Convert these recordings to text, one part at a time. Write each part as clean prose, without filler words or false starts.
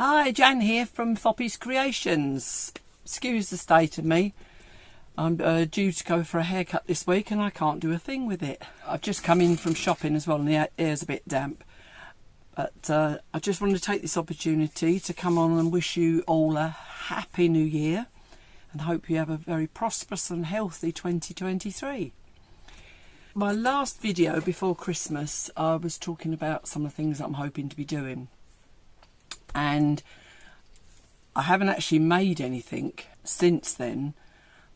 Hi, Jan here from sCreations. Excuse the state of me. I'm due to go for a haircut this week and I can't do a thing with it. I've just come in from shopping as well and the air's a bit damp. But I just wanted to take this opportunity to come on and wish you all a happy new year and hope you have a very prosperous and healthy 2023. My last video before Christmas, I was talking about some of the things that I'm hoping to be doing. And I haven't actually made anything since then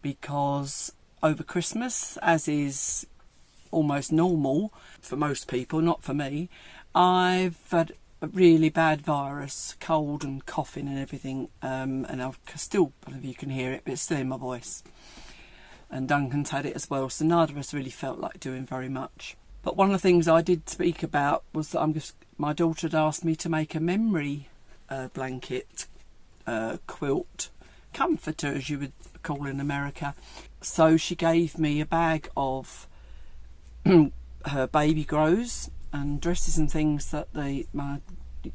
because over Christmas, as is almost normal for most people, not for me, I've had a really bad virus, cold and coughing and everything, and I've still, I don't know if you can hear it, but it's still in my voice. And Duncan's had it as well, so neither of us really felt like doing very much. But one of the things I did speak about was that my daughter had asked me to make a memory blanket, quilt, comforter as you would call in America. So she gave me a bag of her baby grows and dresses and things that my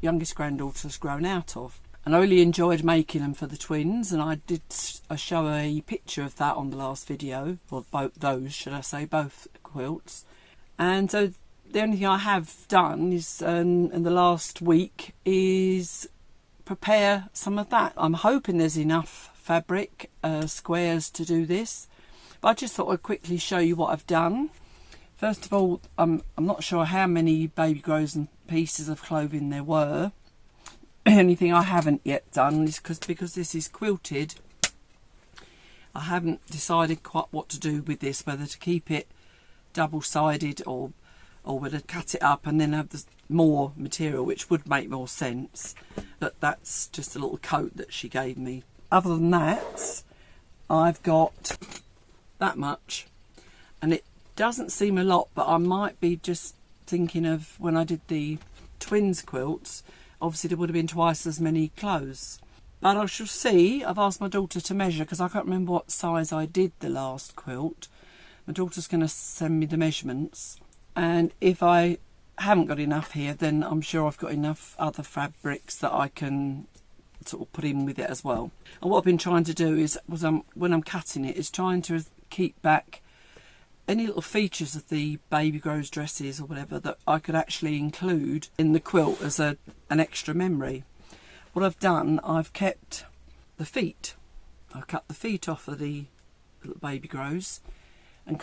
youngest granddaughter's grown out of. And I really enjoyed making them for the twins, and I did show a picture of that on the last video, or both quilts. And so the only thing I have done is in the last week is prepare some of that. I'm hoping there's enough fabric, squares to do this, but I just thought I'd quickly show you what I've done. First of all, I'm not sure how many baby grows and pieces of clothing there were. Anything I haven't yet done is because this is quilted, I haven't decided quite what to do with this, whether to keep it double-sided or whether to cut it up and then have more material, which would make more sense. But that's just a little coat that she gave me. Other than that, I've got that much, and it doesn't seem a lot, but I might be just thinking of when I did the twins quilts, obviously there would have been twice as many clothes. But I shall see. I've asked my daughter to measure because I can't remember what size I did the last quilt. My daughter's going to send me the measurements, and if I haven't got enough here, then I'm sure I've got enough other fabrics that I can sort of put in with it as well. And what I've been trying to do when I'm cutting it is trying to keep back any little features of the baby grows dresses or whatever that I could actually include in the quilt as an extra memory. What I've done, I've kept the feet. I've cut the feet off of the little baby grows, and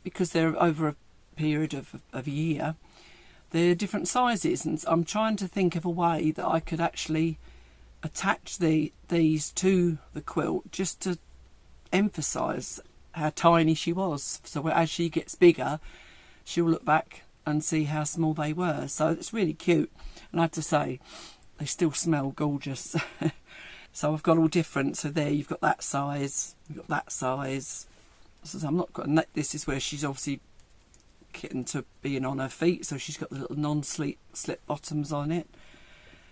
because they're over a period of a year, they're different sizes, and I'm trying to think of a way that I could actually attach these to the quilt just to emphasise how tiny she was, so as she gets bigger she'll look back and see how small they were. So it's really cute, and I have to say they still smell gorgeous. So I've got all different. So there you've got that size, you've got that size. So I'm not got, this is where she's obviously getting to being on her feet, so she's got the little non-slip bottoms on it.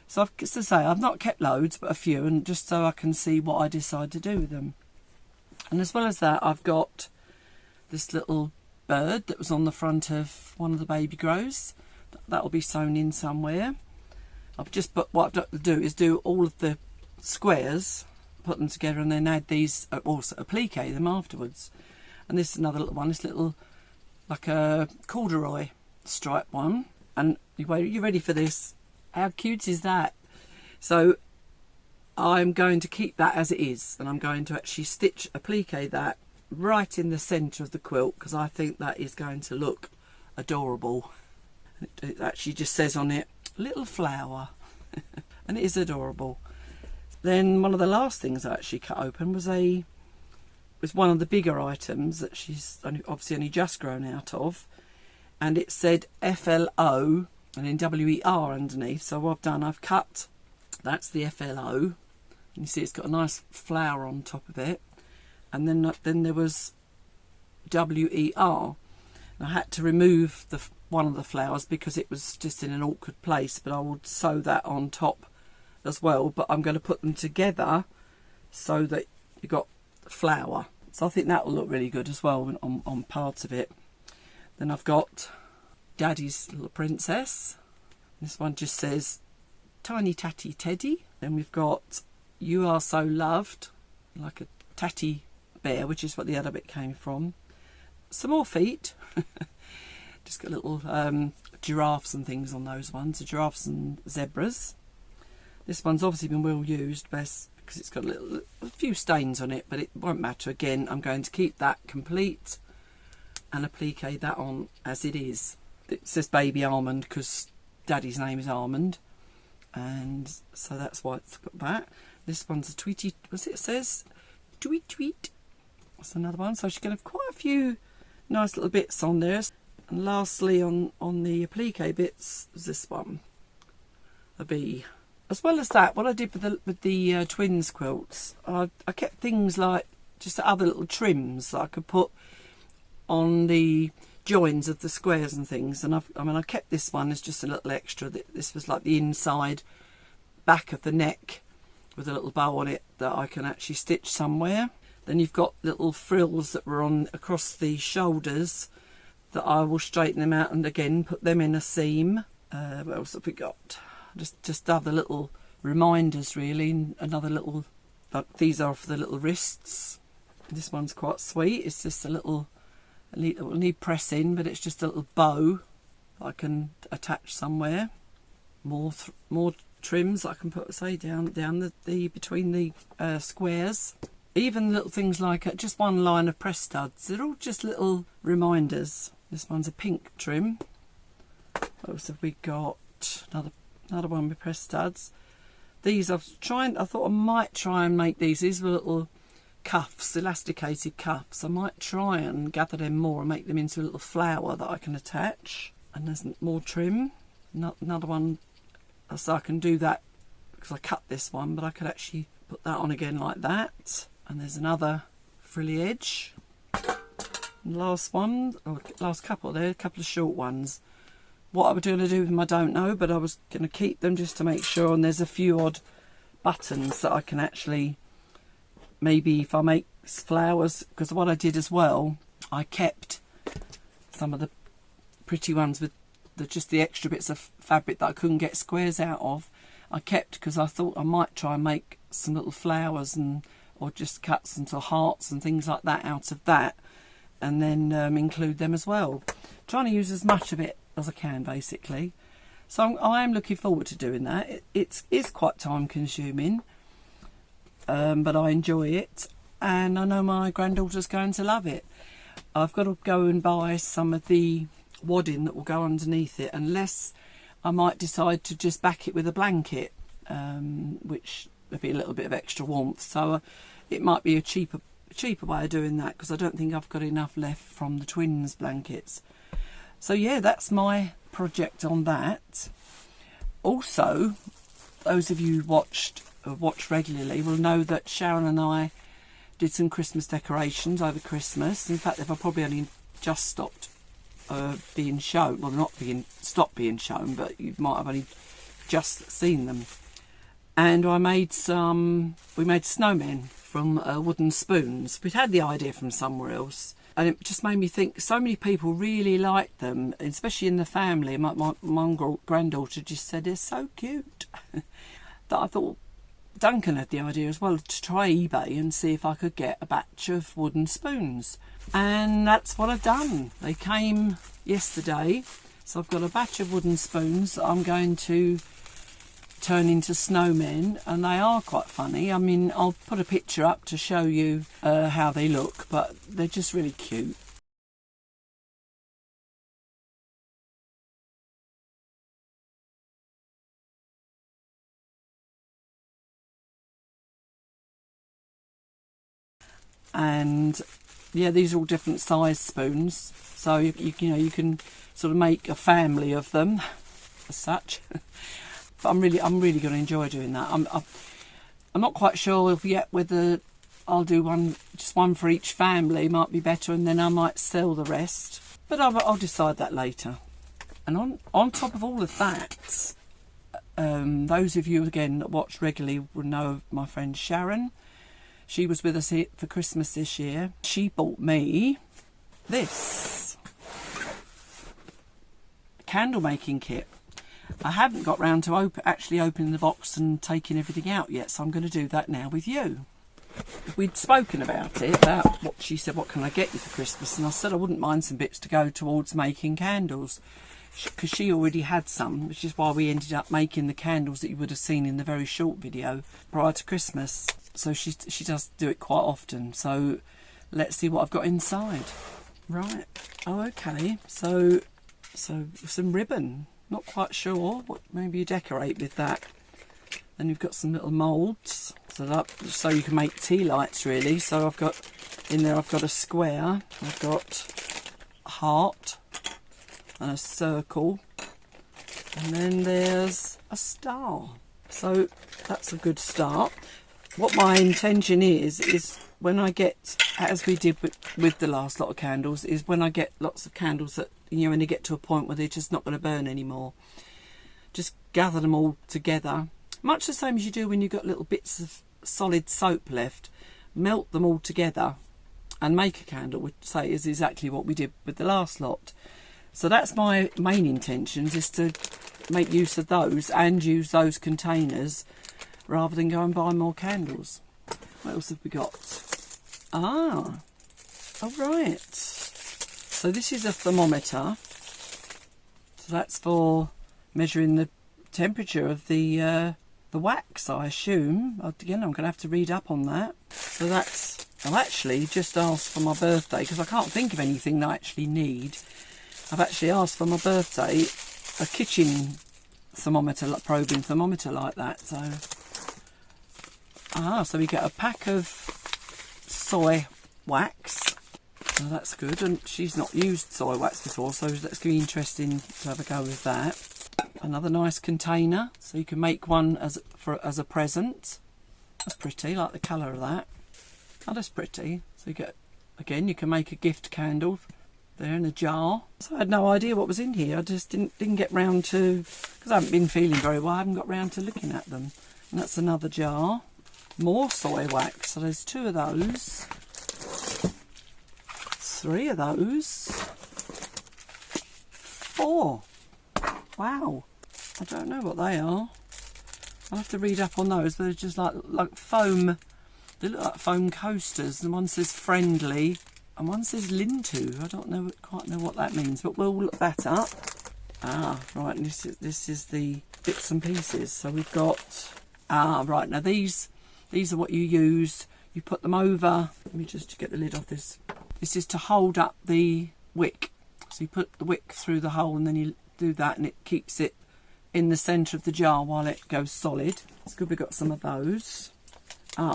So as I say, I've not kept loads but a few, and just so I can see what I decide to do with them. And as well as that, I've got this little bird that was on the front of one of the baby grows. That'll be sewn in somewhere. What I've got to do is do all of the squares, put them together, and then add these, also applique them afterwards. And this is another little one, this little, like a corduroy stripe one. And you ready for this? How cute is that? So I'm going to keep that as it is, and I'm going to actually applique that right in the centre of the quilt because I think that is going to look adorable. It actually just says on it, little flower, and it is adorable. Then one of the last things I actually cut open was one of the bigger items that she's obviously only just grown out of, and it said FLO and then WER underneath. So what I've done, I've cut, that's the FLO. You see it's got a nice flower on top of it, and then there was WER. And I had to remove one of the flowers because it was just in an awkward place, but I would sew that on top as well. But I'm going to put them together so that you've got the flower. So I think that will look really good as well on parts of it. Then I've got Daddy's Little Princess. This one just says tiny tatty teddy. Then we've got You Are So Loved, like a tatty bear, which is what the other bit came from. Some more feet. Just got little giraffes and things on those ones, the giraffes and zebras. This one's obviously been well used, best because it's got a few stains on it, but it won't matter. Again, I'm going to keep that complete and applique that on as it is. It says baby almond because Daddy's name is Almond, and so that's why it's got that. This one's a tweety, what's it says? Tweet tweet. That's another one. So she's going to have quite a few nice little bits on there. And lastly, on the applique bits, was this one, a bee. As well as that, what I did with the twins quilts, I kept things like just other little trims that I could put on the joins of the squares and things. And I kept this one as just a little extra. This was like the inside back of the neck with a little bow on it that I can actually stitch somewhere. Then you've got little frills that were on across the shoulders that I will straighten them out and again put them in a seam. What else have we got? Just other little reminders really. Another little, like these are for the little wrists. This one's quite sweet. It's just a little, it will need pressing, but it's just a little bow that I can attach somewhere. More trims I can put, say, down the between the squares. Even little things like just one line of press studs. They're all just little reminders. This one's a pink trim. What else have we got? Another one with press studs. These I thought I might try and make these. These were little cuffs, elasticated cuffs. I might try and gather them more and make them into a little flower that I can attach. And there's more trim. Another one, so I can do that because I cut this one, but I could actually put that on again like that. And there's another frilly edge. And last one, or last couple there, a couple of short ones. What I was going to do with them I don't know, but I was going to keep them just to make sure. And there's a few odd buttons that I can actually, maybe if I make flowers, because what I did as well, I kept some of the pretty ones with just the extra bits of fabric that I couldn't get squares out of. I kept because I thought I might try and make some little flowers or just cut some sort of hearts and things like that out of that, and then include them as well. Trying to use as much of it as I can basically. So I am looking forward to doing that. It is quite time consuming, but I enjoy it, and I know my granddaughter's going to love it. I've got to go and buy some of the wadding that will go underneath it, unless I might decide to just back it with a blanket, which would be a little bit of extra warmth. So it might be a cheaper way of doing that, because I don't think I've got enough left from the twins blankets. So yeah, that's my project on that. Also, those of you who watch regularly will know that Sharon and I did some Christmas decorations over Christmas. In fact, they've probably only just stopped being shown. Well, not stopped being shown, but you might have only just seen them. And we made snowmen from wooden spoons. We'd had the idea from somewhere else, and it just made me think so many people really liked them, especially in the family. My granddaughter just said they're so cute that I thought Duncan had the idea as well to try eBay and see if I could get a batch of wooden spoons. And that's what I've done. They came yesterday, so I've got a batch of wooden spoons that I'm going to turn into snowmen, and they are quite funny. I mean, I'll put a picture up to show you how they look, but they're just really cute. And yeah, these are all different size spoons, so you can sort of make a family of them as such. But I'm really going to enjoy doing that. I'm not quite sure yet whether I'll do just one for each family. Might be better, and then I might sell the rest. But I'll decide that later. And on top of all of that, those of you again that watch regularly will know of my friend Sharon. She was with us here for Christmas this year. She bought me this candle making kit. I haven't got round to actually opening the box and taking everything out yet, so I'm going to do that now with you. We'd spoken about it, about what she said, what can I get you for Christmas, and I said I wouldn't mind some bits to go towards making candles, because she already had some, which is why we ended up making the candles that you would have seen in the very short video prior to Christmas. So she does do it quite often, so let's see what I've got inside. Right, oh okay, so some ribbon. Not quite sure what, maybe you decorate with that. Then you've got some little moulds, so you can make tea lights really. So I've got in there, I've got a square, I've got a heart and a circle, and then there's a star. So that's a good start. What my intention is when I get, as we did with the last lot of candles, is when I get lots of candles that, you know, when they get to a point where they're just not going to burn anymore, just gather them all together, much the same as you do when you've got little bits of solid soap left. Melt them all together and make a candle, which say is exactly what we did with the last lot. So that's my main intentions, is to make use of those and use those containers rather than go and buy more candles. What else have we got? Ah, all right. So this is a thermometer. So that's for measuring the temperature of the wax, I assume. Again, I'm going to have to read up on that. So that's, I've actually just asked for my birthday, because I can't think of anything that I actually need. I've actually asked for my birthday a kitchen thermometer, like probing thermometer like that. So we get a pack of soy wax. So that's good, and she's not used soy wax before, so that's going to be interesting to have a go with that. Another nice container, so you can make one as a present. That's pretty, like the colour of that. Oh, that's pretty. So you get, again, you can make a gift candle there in a jar. So I had no idea what was in here. I just didn't get round to, because I haven't been feeling very well, I haven't got round to looking at them. And that's another jar. More soy wax. So there's 2 of those. 3 of those. 4. Wow. I don't know what they are. I'll have to read up on those. They're just like foam. They look like foam coasters. And one says friendly and one says Lintu. I don't quite know what that means, but we'll look that up. Ah, right. And this is the bits and pieces. So we've got, right, now these are what you use. You put them over. Let me just get the lid off this. This is to hold up the wick. So you put the wick through the hole and then you do that, and it keeps it in the centre of the jar while it goes solid. It's good we've got some of those.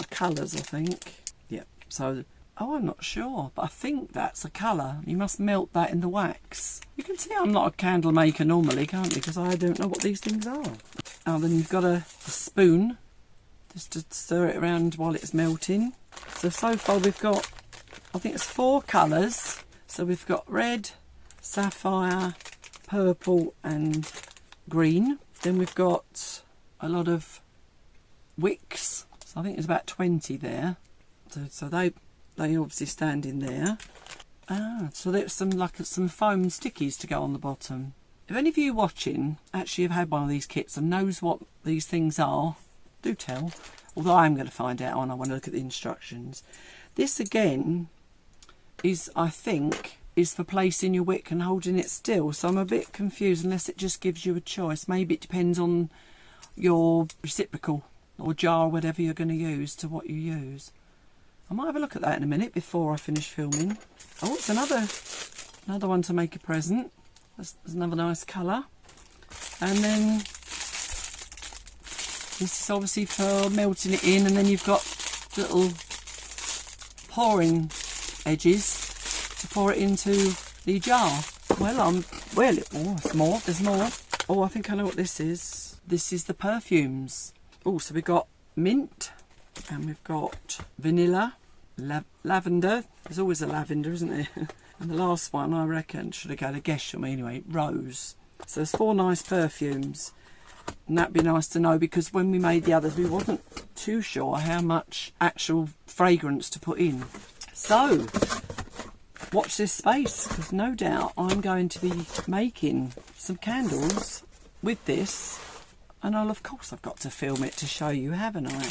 Colours, I think. Yep. So, I'm not sure, but I think that's a colour. You must melt that in the wax. You can see I'm not a candle maker normally, can't you? Because I don't know what these things are. Then you've got a spoon just to stir it around while it's melting. So far we've got, I think it's 4 colours. So we've got red, sapphire, purple and green. Then we've got a lot of wicks. So I think there's about 20 there. So they obviously stand in there. So there's some foam stickies to go on the bottom. If any of you watching actually have had one of these kits and knows what these things are, do tell. Although I'm going to find out when I want to look at the instructions. This again is, I think, is for placing your wick and holding it still. So I'm a bit confused unless it just gives you a choice. Maybe it depends on your reciprocal or jar or whatever you're going to use to what you use. I might have a look at that in a minute before I finish filming. Oh, it's another one to make a present. There's another nice colour. And then this is obviously for melting it in, and then you've got little pouring edges to pour it into the jar. Well, there's more. Oh, I think I know what this is. This is the perfumes. Oh, so we've got mint, and we've got vanilla, lavender. There's always a lavender, isn't there? And the last one, I reckon, should have got a guess from me anyway, rose. So there's 4 nice perfumes. And that'd be nice to know, because when we made the others, we wasn't too sure how much actual fragrance to put in. So, watch this space, because no doubt I'm going to be making some candles with this, and of course I've got to film it to show you, haven't I?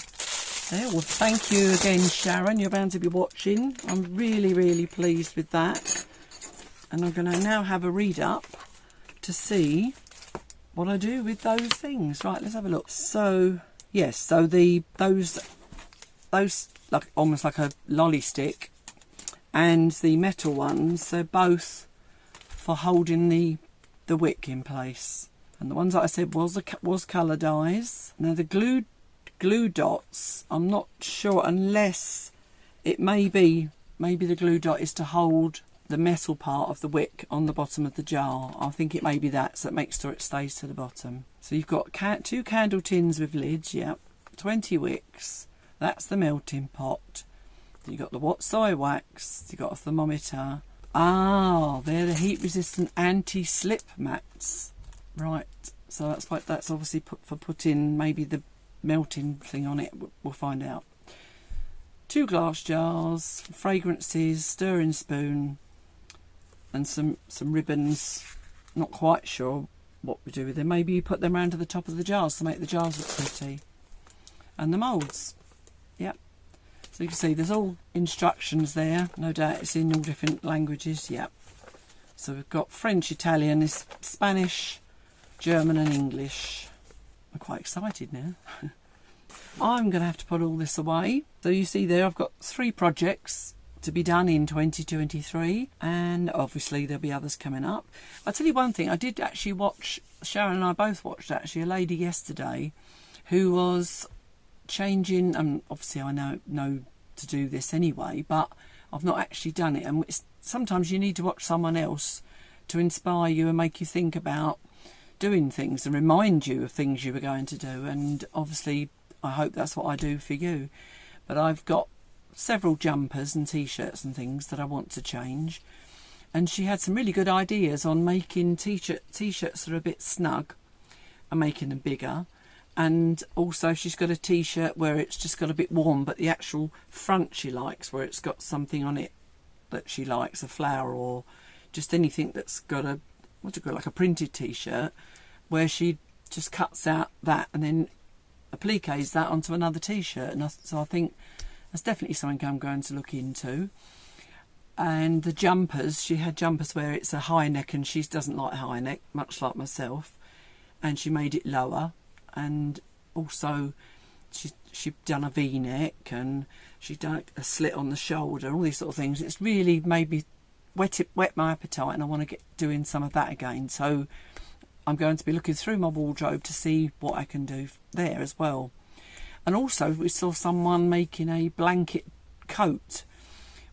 There, well, thank you again, Sharon. You're bound to be watching. I'm really pleased with that. And I'm going to now have a read up to see what I do with those things. Right, let's have a look. So, yes, so those like almost like a lolly stick, and the metal ones, they're both for holding the wick in place. And the ones that I said was colour dyes. Now the glue dots, I'm not sure, unless it may be the glue dot is to hold the metal part of the wick on the bottom of the jar. I think it may be that, so it makes sure it stays to the bottom. So you've got 2 candle tins with lids, yep, 20 wicks, that's the melting pot. You've got the Watsai wax, you've got a thermometer. Ah, they're the heat resistant anti-slip mats. Right, so that's obviously for putting maybe the melting thing on it. We'll find out. 2 glass jars, fragrances, stirring spoon, and some ribbons. Not quite sure what we do with them. Maybe you put them around to the top of the jars to make the jars look pretty. And the moulds. Yep. So you can see there's all instructions there. No doubt it's in all different languages. Yep. So we've got French, Italian, Spanish, German and English. I'm quite excited now. I'm going to have to put all this away. So you see there I've got 3 projects to be done in 2023, and obviously there'll be others coming up. I'll tell you one thing, I did actually watch, Sharon and I both watched actually, a lady yesterday who was changing, obviously I know to do this anyway, but I've not actually done it, and sometimes you need to watch someone else to inspire you and make you think about doing things and remind you of things you were going to do. And obviously I hope that's what I do for you. But I've got several jumpers and t-shirts and things that I want to change, and she had some really good ideas on making t-shirts that are a bit snug and making them bigger. And also she's got a t-shirt where it's just got a bit warm, but the actual front she likes, where it's got something on it that she likes, a flower or just anything that's got a, what do you call it, like a printed t-shirt, where she just cuts out that and then appliques that onto another t-shirt. And so I think that's definitely something I'm going to look into. And the jumpers, she had jumpers where it's a high neck, and she doesn't like high neck, much like myself, and she made it lower. And also she'd done a v-neck, and she'd done a slit on the shoulder, all these sort of things. It's really made me whet my appetite, and I want to get doing some of that again. So I'm going to be looking through my wardrobe to see what I can do there as well. And also we saw someone making a blanket coat.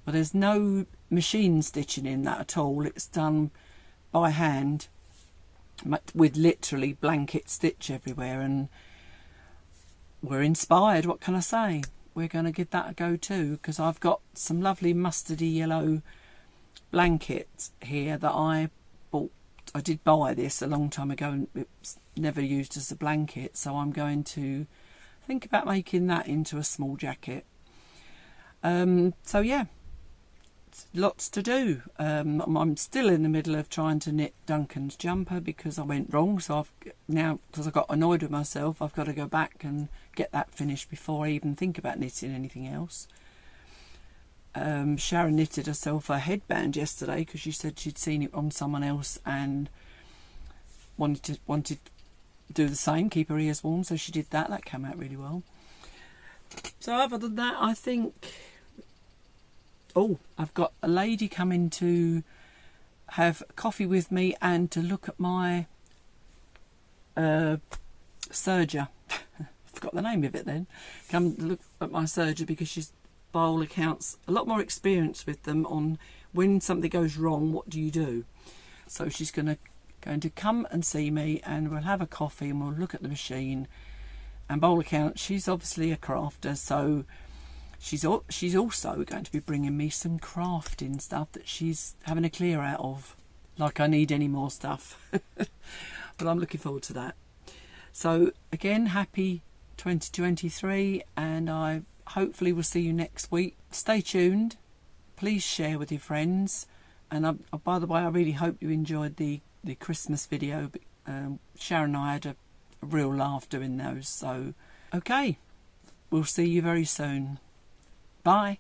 Well, there's no machine stitching in that at all. It's done by hand with literally blanket stitch everywhere, and we're inspired. What can I say? We're going to give that a go too, because I've got some lovely mustardy yellow blankets here that I bought. I did buy this a long time ago, and it's never used as a blanket, so I'm going to think about making that into a small jacket. So yeah, lots to do. I'm still in the middle of trying to knit Duncan's jumper because I went wrong, so because I got annoyed with myself, I've got to go back and get that finished before I even think about knitting anything else. Sharon knitted herself a headband yesterday because she said she'd seen it on someone else and wanted to do the same, keep her ears warm, so she did that. That came out really well. So other than that, I think, I've got a lady coming to have coffee with me and to look at my serger. I forgot the name of it then. Come look at my serger because she's, by all accounts, a lot more experience with them on when something goes wrong, what do you do? So she's going to come and see me, and we'll have a coffee and we'll look at the machine. And by all accounts, she's obviously a crafter, so she's also going to be bringing me some crafting stuff that she's having a clear out of. Like I need any more stuff. But I'm looking forward to that. So again, happy 2023, and I hopefully will see you next week. Stay tuned. Please share with your friends. And by the way, I really hope you enjoyed the Christmas video, Sharon and I had a real laugh doing those. So, okay, we'll see you very soon. Bye.